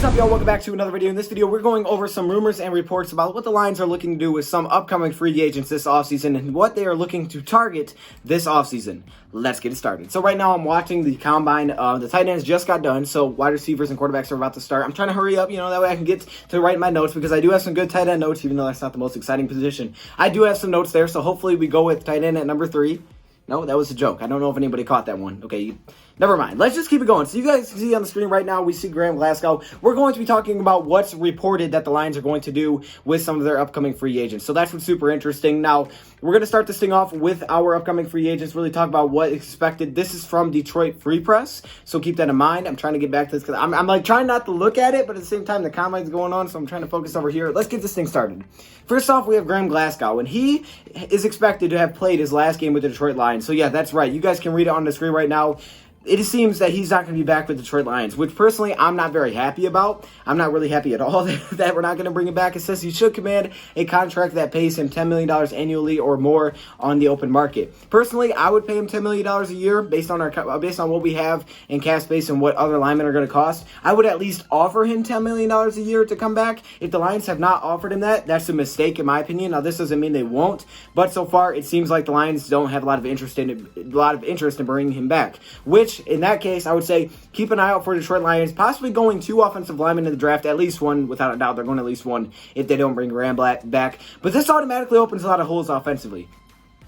is up, y'all? Welcome back to another video. In this video, we're going over some rumors and reports about what the Lions are looking to do with some upcoming free agents this offseason and what they are looking to target this offseason. Let's get it started. So right now, I'm watching the combine. The tight ends just got done, so wide receivers and quarterbacks are about to start. I'm trying to hurry up, that way I can get to write my notes because I do have some good tight end notes, even though that's not the most exciting position. I do have some notes there, so hopefully we go with tight end at number 3. No, that was a joke. I don't know if anybody caught that one. Okay, never mind. Let's just keep it going. So you guys can see on the screen right now, we see Glasgow. We're going to be talking about what's reported that the Lions are going to do with some of their upcoming free agents. So that's what's super interesting. Now, we're going to start this thing off with our upcoming free agents, really talk about what expected. This is from Detroit Free Press, so keep that in mind. I'm trying to get back to this because I'm like trying not to look at it, but at the same time, the combine's going on, so I'm trying to focus over here. Let's get this thing started. First off, we have Glasgow, and he is expected to have played his last game with the Detroit Lions. So yeah, that's right. You guys can read it on the screen right now. It seems that he's not going to be back with the Detroit Lions, which personally I'm not very happy about. I'm not really happy at all that we're not going to bring him back. It says he should command a contract that pays him $10 million annually or more on the open market. Personally, I would pay him $10 million a year based on what we have in cap space and what other linemen are going to cost. I would at least offer him $10 million a year to come back. If the Lions have not offered him that, that's a mistake in my opinion. Now, this doesn't mean they won't, but so far it seems like the Lions don't have a lot of interest in bringing him back, which in that case, I would say keep an eye out for Detroit Lions, possibly going 2 offensive linemen in the draft, at least one, without a doubt. They're going at least one if they don't bring Graham back. But this automatically opens a lot of holes offensively.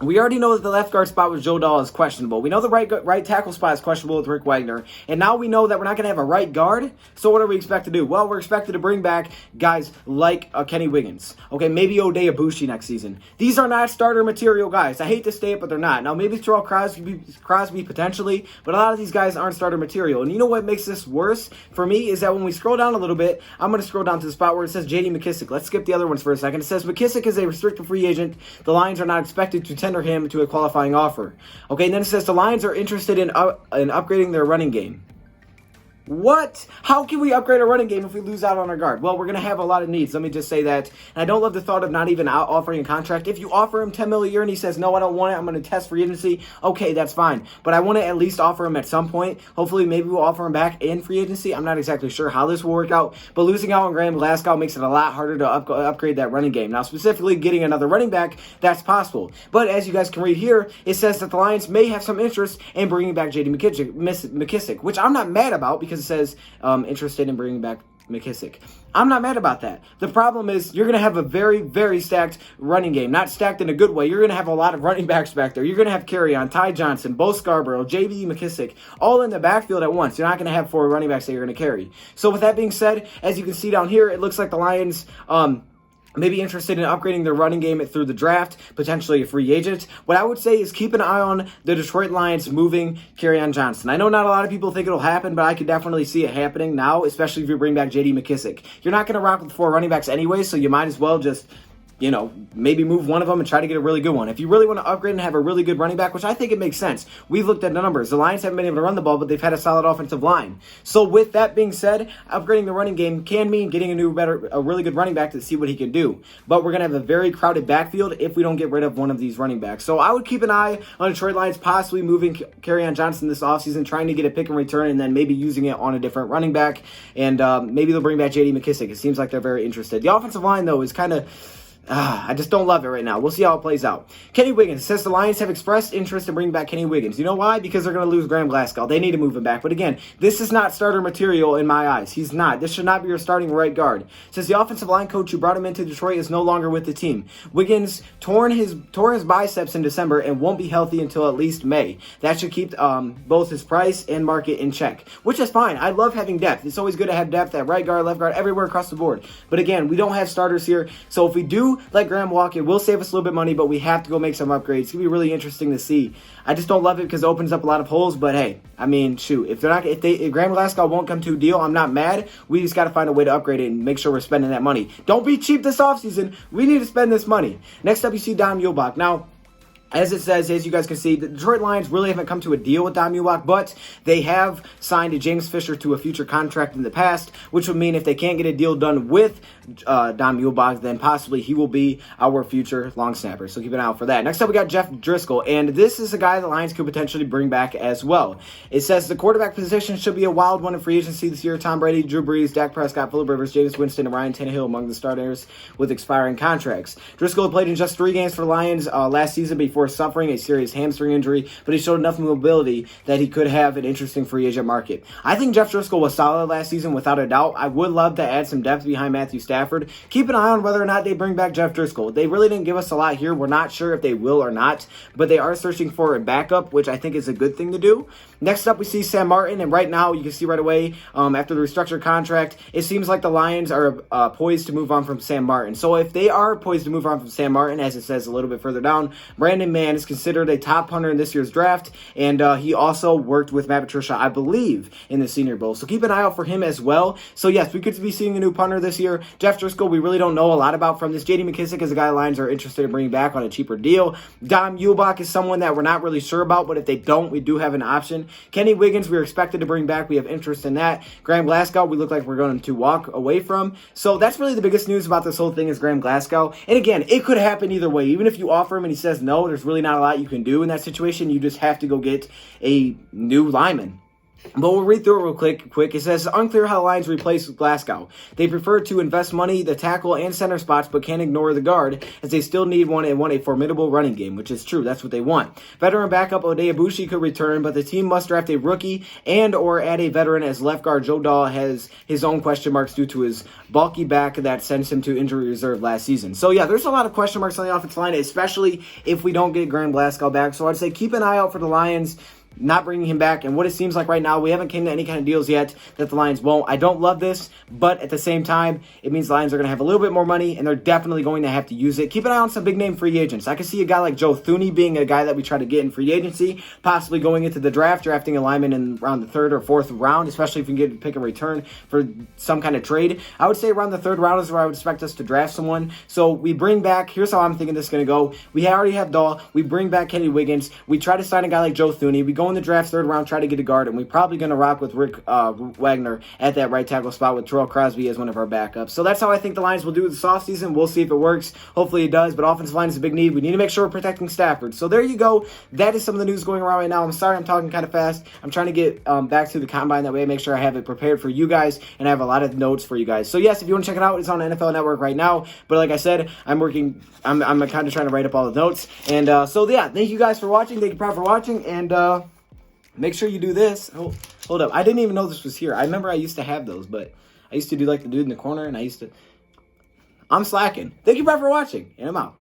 We already know that the left guard spot with Joe Dahl is questionable. We know the right tackle spot is questionable with Rick Wagner. And now we know that we're not going to have a right guard. So what do we expect to do? Well, we're expected to bring back guys like Kenny Wiggins. Okay, maybe Oday Abushi next season. These are not starter material guys. I hate to say it, but they're not. Now, maybe Terrell Crosby potentially, but a lot of these guys aren't starter material. And you know what makes this worse for me is that when we scroll down a little bit, I'm going to scroll down to the spot where it says J.D. McKissic. Let's skip the other ones for a second. It says McKissic is a restricted free agent. The Lions are not expected to tender him to a qualifying offer. Okay, and then it says the Lions are interested in upgrading their running game. What? How can we upgrade our running game if we lose out on our guard? Well, we're going to have a lot of needs. Let me just say that. And I don't love the thought of not even offering a contract. If you offer him $10 million a year and he says, no, I don't want it, I'm going to test free agency, okay, that's fine. But I want to at least offer him at some point. Hopefully, maybe we'll offer him back in free agency. I'm not exactly sure how this will work out. But losing out on Glasgow makes it a lot harder to upgrade that running game. Now, specifically getting another running back, that's possible. But as you guys can read here, it says that the Lions may have some interest in bringing back J.D. McKissic, which I'm not mad about because it says interested in bringing back McKissic. I'm not mad about that. The problem is you're going to have a very, very stacked running game. Not stacked in a good way. You're going to have a lot of running backs back there. You're going to have Kerryon, Ty Johnson, Bo Scarborough, J.D. McKissic, all in the backfield at once. You're not going to have 4 running backs that you're going to carry. So with that being said, as you can see down here, it looks like the Lions maybe interested in upgrading their running game through the draft, potentially a free agent. What I would say is keep an eye on the Detroit Lions moving Kerryon Johnson. I know not a lot of people think it'll happen, but I could definitely see it happening now, especially if you bring back J.D. McKissic. You're not going to rock with 4 running backs anyway, so you might as well just maybe move one of them and try to get a really good one. If you really want to upgrade and have a really good running back, which I think it makes sense. We've looked at the numbers. The Lions haven't been able to run the ball, but they've had a solid offensive line. So with that being said, upgrading the running game can mean getting a really good running back to see what he can do. But we're going to have a very crowded backfield if we don't get rid of one of these running backs. So I would keep an eye on Detroit Lions possibly moving Kerryon Johnson this offseason, trying to get a pick and return, and then maybe using it on a different running back. And maybe they'll bring back J.D. McKissic. It seems like they're very interested. The offensive line, though, is kind of I just don't love it right now. We'll see how it plays out. Kenny Wiggins says the Lions have expressed interest in bringing back Kenny Wiggins. You know why? Because they're going to lose Glasgow. They need to move him back. But again, this is not starter material in my eyes. He's not. This should not be your starting right guard. Says the offensive line coach who brought him into Detroit is no longer with the team. Wiggins tore his biceps in December and won't be healthy until at least May. That should keep both his price and market in check, which is fine. I love having depth. It's always good to have depth at right guard, left guard, everywhere across the board. But again, we don't have starters here. So if we do let Graham walk, it will save us a little bit of money, but we have to go make some upgrades. It's going to be really interesting to see. I just don't love it because it opens up a lot of holes, but hey, I mean, shoot, if Graham Glasgow won't come to a deal, I'm not mad. We just got to find a way to upgrade it and make sure we're spending that money. Don't be cheap this offseason. We need to spend this money. Next up, you see Dom Yobach. Now, As it says, as you guys can see, the Detroit Lions really haven't come to a deal with Dom Ulbach, but they have signed James Fisher to a future contract in the past, which would mean if they can't get a deal done with Dom Ulbach, then possibly he will be our future long snapper. So keep an eye out for that. Next up, we got Jeff Driscoll, and this is a guy the Lions could potentially bring back as well. It says the quarterback position should be a wild one in free agency this year. Tom Brady, Drew Brees, Dak Prescott, Phillip Rivers, Jameis Winston, and Ryan Tannehill among the starters with expiring contracts. Driscoll played in just 3 games for the Lions last season before suffering a serious hamstring injury, but he showed enough mobility that he could have an interesting free agent market. I think Jeff Driscoll was solid last season without a doubt. I would love to add some depth behind Matthew Stafford. Keep an eye on whether or not they bring back Jeff Driscoll. They really didn't give us a lot here. We're not sure if they will or not, but they are searching for a backup, which I think is a good thing to do. Next up, we see Sam Martin, and right now, you can see right away, after the restructured contract, it seems like the Lions are poised to move on from Sam Martin. So if they are poised to move on from Sam Martin, as it says a little bit further down, Brandon Mann is considered a top punter in this year's draft, and he also worked with Matt Patricia, I believe, in the Senior Bowl. So keep an eye out for him as well. So yes, we could be seeing a new punter this year. Jeff Driscoll, we really don't know a lot about from this. J.D. McKissick is a guy Lions are interested in bringing back on a cheaper deal. Dom Ulbach is someone that we're not really sure about, but if they don't, we do have an option. Kenny Wiggins, we're expected to bring back. We have interest in that. Graham Glasgow, we look like we're going to walk away from. So that's really the biggest news about this whole thing is Graham Glasgow. And again, it could happen either way. Even if you offer him and he says no, there's really not a lot you can do in that situation. You just have to go get a new lineman. But we'll read through it real quick. It says, unclear how the Lions replace Glasgow. They prefer to invest money, the tackle and center spots, but can't ignore the guard, as they still need one and want a formidable running game, which is true. That's what they want. Veteran backup Ode Ibushi could return, but the team must draft a rookie and or add a veteran, as left guard Joe Dahl has his own question marks due to his bulky back that sends him to injury reserve last season. So yeah, there's a lot of question marks on the offensive line, especially if we don't get Graham Glasgow back. So I'd say keep an eye out for the Lions not bringing him back, and what it seems like right now, we haven't came to any kind of deals yet that the Lions won't. I don't love this, but at the same time, it means the Lions are going to have a little bit more money, and they're definitely going to have to use it. Keep an eye on some big-name free agents. I can see a guy like Joe Thuney being a guy that we try to get in free agency, possibly going into the draft, drafting a lineman in around the 3rd or 4th round, especially if we can pick a return for some kind of trade. I would say around the 3rd round is where I would expect us to draft someone. So we bring back, here's how I'm thinking this is going to go. We already have Dahl. We bring back Kenny Wiggins. We try to sign a guy like Joe Thuney. We go in the draft 3rd round, try to get a guard, and we're probably going to rock with Rick Wagner at that right tackle spot with Terrell Crosby as one of our backups. So that's how I think the Lions will do this offseason. We'll see if it works. Hopefully it does, but offensive line is a big need. We need to make sure we're protecting Stafford. So there you go. That is some of the news going around right now. I'm sorry I'm talking kind of fast. I'm trying to get back to the combine. That way I make sure I have it prepared for you guys, and I have a lot of notes for you guys. So yes, if you want to check it out, it's on NFL Network right now. But like I said, I'm kind of trying to write up all the notes. And so yeah, thank you guys for watching. Thank you, Prop, for watching. And make sure you do this. Oh, hold up. I didn't even know this was here. I remember I used to have those, but I used to do like the dude in the corner, and I'm slacking. Thank you, Brad, for watching, and I'm out.